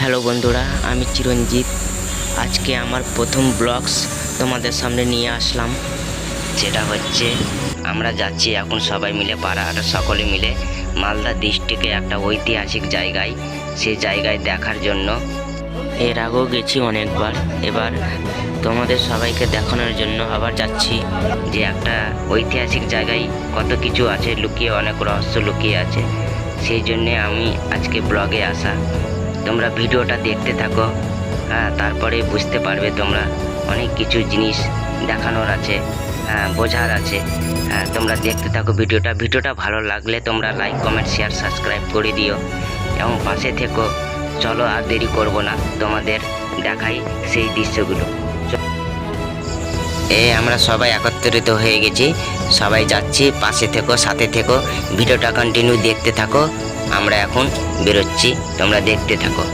Hello বন্ধুরা, আমি চিরঞ্জিত। আজকে আমার প্রথম ব্লগস তোমাদের সামনে নিয়ে আসলাম। যেটা হচ্ছে আমরা যাচ্ছি এখন সবাই মিলে, পাড়ার সকলে মিলে মালদা ডিস্ট্রিক্টে একটা ঐতিহাসিক জায়গায়, সেই জায়গায় দেখার জন্য। এর আগেও গেছি অনেকবার, এবার তোমাদের সবাইকে দেখানোর জন্য আবার যাচ্ছি যে একটা ঐতিহাসিক জায়গায় কত কিছু আছে লুকিয়ে, অনেক রহস্য লুকিয়ে আছে। সেই জন্যে আমি আজকে ব্লগে আসা। তোমরা ভিডিওটা দেখতে থাকো, তারপরে বুঝতে পারবে তোমরা। অনেক কিছু জিনিস দেখানোর আছে, বোঝার আছে। তোমরা দেখতে থাকো ভিডিওটা ভালো লাগলে তোমরা লাইক, কমেন্ট, শেয়ার, সাবস্ক্রাইব করে দিও এবং পাশে থেকো। চলো আর দেরি করব না, তোমাদের দেখাই সেই দৃশ্যগুলো। আমরা সবাই একত্রিত হয়ে গেছি, সবাই যাচ্ছি। পাশে থেকো, সাথে থেকো, ভিডিওটা কন্টিনিউ দেখতে থাকো। আমরা এখন বেরোচ্ছি, তোমরা দেখতে থাকো।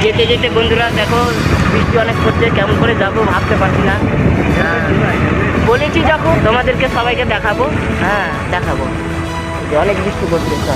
যেতে যেতে বন্ধুরা দেখো, বৃষ্টি অনেক পড়ছে, কেমন করে যাবো ভাবতে পারছি না। বলেছি যখন তোমাদেরকে সবাইকে দেখাবো, দেখাবো। অনেক বৃষ্টি পড়ছে।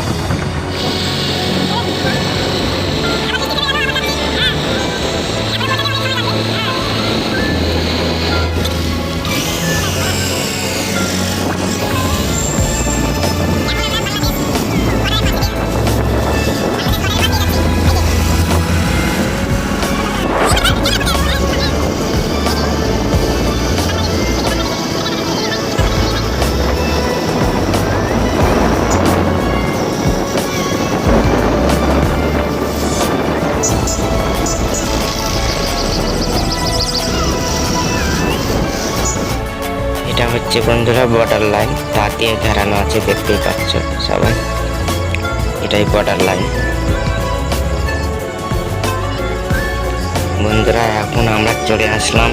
এটা হচ্ছে বন্ধুরা বর্ডার লাইন, তার দিয়ে ঘেরানো আছে, দেখতেই পাচ্ছ সবাই। এটাই বর্ডার লাইন বন্ধুরা। এখন আমরা চলে আসলাম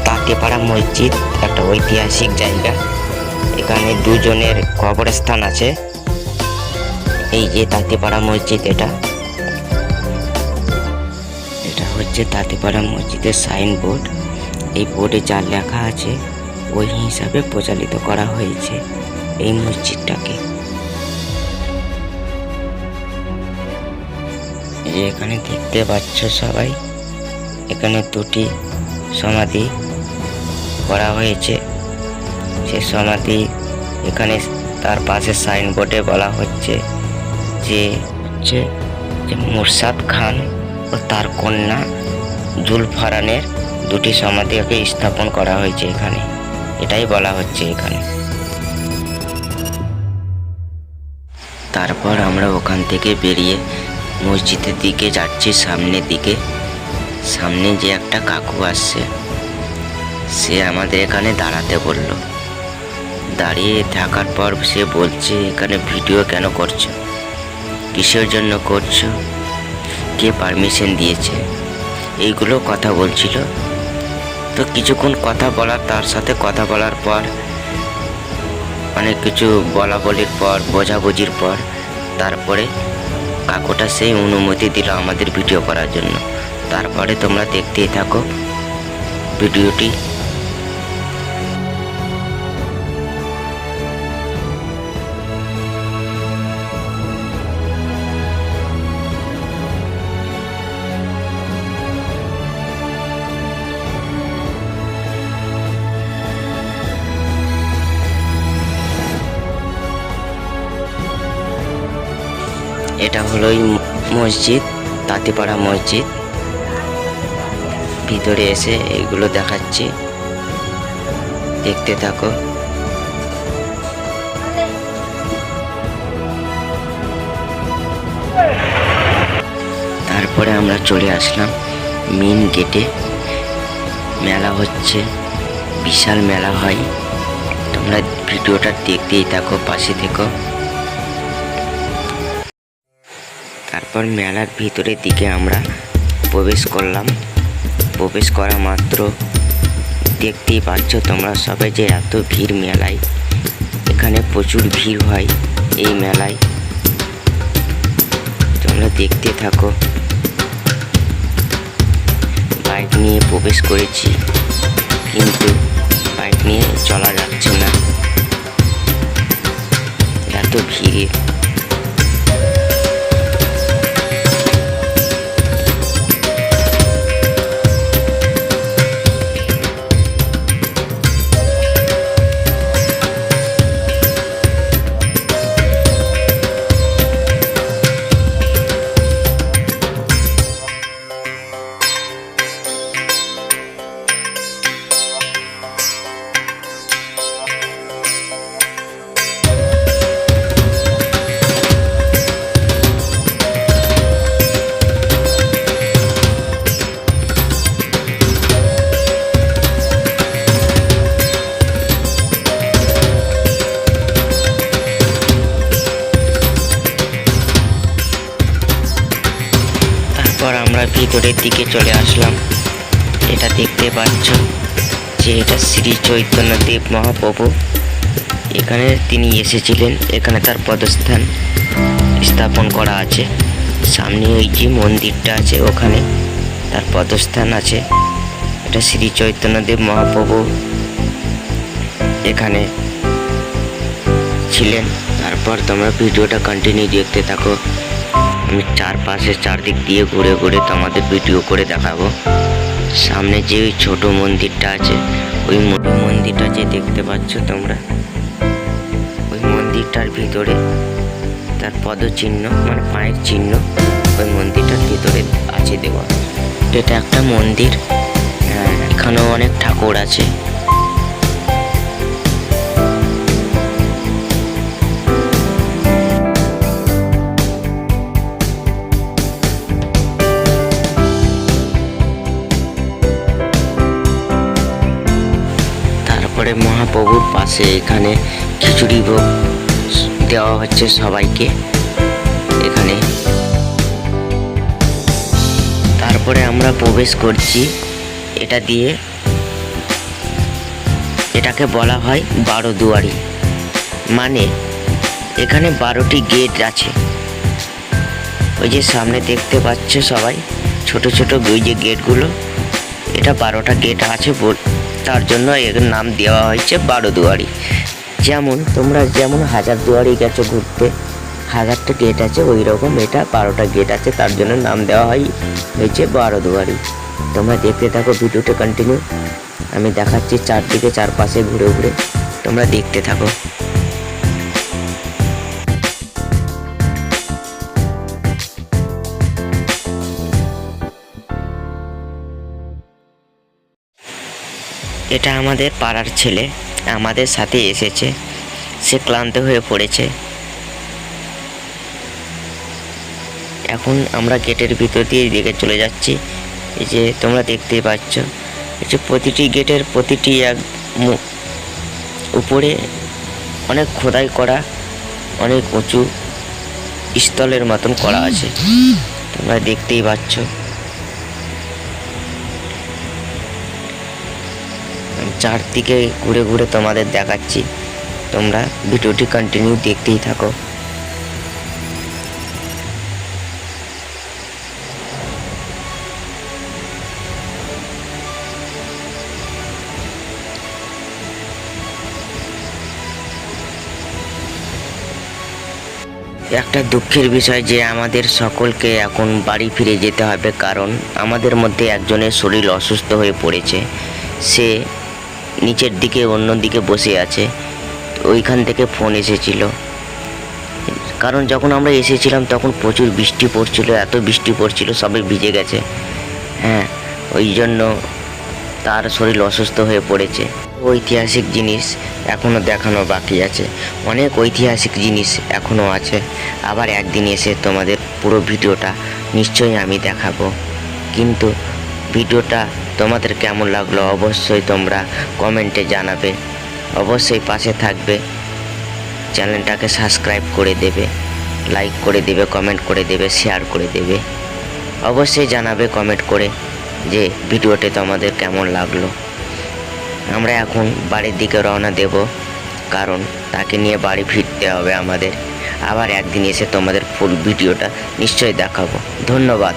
তাঁতিপাড়া মসজিদ, একটা ঐতিহাসিক জায়গা। এখানে দুজনের কবরস্থান আছে। এই যে তাঁতিপাড়া মসজিদ, এটা হচ্ছে তাঁতিপাড়া মসজিদের সাইনবোর্ড। এই বোর্ডে যা লেখা আছে ওই হিসাবে প্রচালিত করা হয়েছে এই মসজিদটাকে। এখানে দেখতে পাচ্ছ সবাই, এখানে দুটি সমাধি করা হয়েছে। সে সমাধি এখানে, তার পাশে সাইনবোর্ডে বলা হচ্ছে যে মুরশাদ খান ও তার কন্যা জুলফারানের দুটি সমাধিকে স্থাপন করা হয়েছে এখানে, এটাই বলা হচ্ছে এখানে। তারপর আমরা ওখান থেকে বেরিয়ে মসজিদের দিকে যাচ্ছি, সামনের দিকে। সামনে যে একটা কাকু আসছে, সে আমাদের এখানে দাঁড়াতে বলল। দাঁড়িয়ে থাকার পর সে বলছে, এখানে ভিডিও কেন করছো, কিসের জন্য করছো, কে পারমিশন দিয়েছে, এইগুলো কথা বলছিল। তো কিছুক্ষণ কথা বলার, তার সাথে কথা বলার পর, অনেক কিছু বলা বলির পর, বোঝাবুঝির পর, তারপরে কাকুটা সেই অনুমতি দিল আমাদের ভিডিও করার জন্য। তারপরে তোমরা দেখতেই থাকো ভিডিওটি। এটা হলো মসজিদ, তাঁতিপাড়া মসজিদ। ভিতরে এসে এইগুলো দেখাচ্ছি, দেখতে থাকো। তারপরে আমরা চলে আসলাম মেন গেটে। মেলা হচ্ছে, বিশাল মেলা হয়। তোমরা ভিডিওটা দেখতেই থাকো, পাশে থেকো। তারপর মেলার ভিতরের দিকে আমরা প্রবেশ করলাম। প্রবেশ করা মাত্র দেখতেই পাচ্ছ তোমরা সবাই যে এত ভিড় মেলায়। এখানে প্রচুর ভিড় হয় এই মেলায়, তোমরা দেখতে থাকো। বাইক নিয়ে প্রবেশ করেছি, কিন্তু বাইক নিয়ে চলা যাচ্ছে না, আমরা ভিতরের দিকে চলে আসলাম। এটা দেখতে পাচ্ছ যে এটা শ্রী চৈতন্যদেব মহাপ্রভু। এখানে তিনি এসেছিলেন, এখানে তার পদস্থান স্থাপন করা আছে। সামনে ওই যে মন্দিরটা আছে ওখানে তার পদস্থান আছে। এটা শ্রী চৈতন্যদেব মহাপ্রভু এখানে ছিলেন। তারপর তোমরা ভিডিওটা কন্টিনিউ দেখতে থাকো। আমি চারদিক দিয়ে ঘুরে ঘুরে তোমাদের ভিডিও করে দেখাবো। সামনে যে ওই ছোট মন্দিরটা আছে, ওই মন্দিরটা যে দেখতে পাচ্ছ তোমরা, ওই মন্দিরটার ভিতরে তার পদচিহ্ন মানে পায়ের চিহ্ন ওই মন্দিরটার ভিতরে আছে দেওয়া। এটা একটা মন্দির, এখানেও অনেক ঠাকুর আছে। তারপরে মহাপ্রভুর পাশে এখানে খিচুড়ি ভোগ দেওয়া হচ্ছে সবাইকে এখানে। তারপরে আমরা প্রবেশ করছি এটা দিয়ে। এটাকে বলা হয় 12 দুয়ারি, মানে এখানে 12টি গেট আছে। ওই যে সামনে দেখতে পাচ্ছ সবাই ছোট ছোট ওই যে গেটগুলো, এটা 12টা গেট আছে, তার জন্য এর নাম দেওয়া হয়েছে 12 দুয়ারি। যেমন তোমরা যেমন হাজারদুয়ারি গেছো ঘুরতে, 1000টা গেট আছে, ওই রকম এটা 12টা গেট আছে, তার জন্য নাম দেওয়া হয়েছে 12 দুয়ারি। তোমরা দেখতে থাকো ভিডিওটা কন্টিনিউ। আমি দেখাচ্ছি চারদিকে চারপাশে ঘুরে ঘুরে, তোমরা দেখতে থাকো। এটা আমাদের পাড়ার ছেলে আমাদের সাথে এসেছে, সে ক্লান্ত হয়ে পড়েছে। এখন আমরা গেটের ভিতর দিয়ে দিকে চলে যাচ্ছি। এই যে তোমরা দেখতেই পাচ্ছ, এই যে প্রতিটি গেটের প্রতিটি এক উপরে অনেক খোদাই করা, অনেক উঁচু স্থলের মতন করা আছে, তোমরা দেখতেই পাচ্ছ। চারদিকে ঘুরে ঘুরে তোমাদের দেখাচ্ছি, তোমরা ভিডিওটি কন্টিনিউ দেখতেই থাকো। একটা দুঃখের বিষয় যে আমাদের সকলকে এখন বাড়ি ফিরে যেতে হবে, কারণ আমাদের মধ্যে একজনের শরীর অসুস্থ হয়ে পড়েছে। সে নিচের দিকে অন্যদিকে বসে আছে। ওইখান থেকে ফোন এসেছিল, কারণ যখন আমরা এসেছিলাম তখন প্রচুর বৃষ্টি পড়ছিল, এত বৃষ্টি পড়ছিল সবাই ভিজে গেছে। ওই জন্য তার শরীর অসুস্থ হয়ে পড়েছে। ঐতিহাসিক জিনিস এখনও দেখানো বাকি আছে, অনেক ঐতিহাসিক জিনিস এখনও আছে। আবার একদিন এসে তোমাদের পুরো ভিডিওটা নিশ্চয়ই আমি দেখাবো। কিন্তু ভিডিওটা তোমাদের কেমন লাগলো অবশ্যই তোমরা কমেন্টে জানাবে। অবশ্যই পাশে থাকবে, চ্যানেলটাকে সাবস্ক্রাইব করে দেবে, লাইক করে দেবে, কমেন্ট করে দেবে, শেয়ার করে দেবে। অবশ্যই জানাবে কমেন্ট করে যে ভিডিওটি তোমাদের কেমন লাগলো। আমরা এখন বাড়ির দিকে রওনা দেব, কারণ তাকে নিয়ে বাড়ি ফিরতে হবে আমাদের। আবার একদিন এসে তোমাদের ফুল ভিডিওটা নিশ্চয়ই দেখাবো। ধন্যবাদ।